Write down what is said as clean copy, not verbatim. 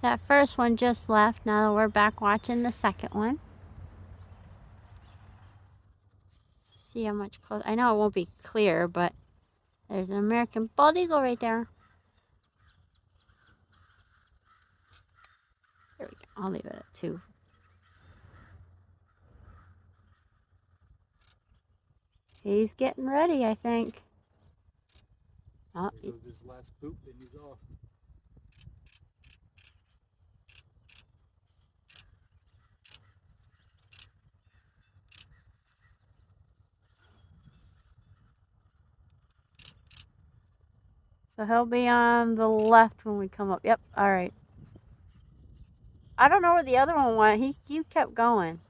That first one just left. Now we're back watching the second one. See how much close. I know it won't be clear, but there's an American bald eagle right there. There we go. I'll leave it at 2. He's getting ready, I think. Oh, there goes his last poop and he's off. so he'll be on the left when we come up. Yep, all right. I don't know where the other one went. He kept going.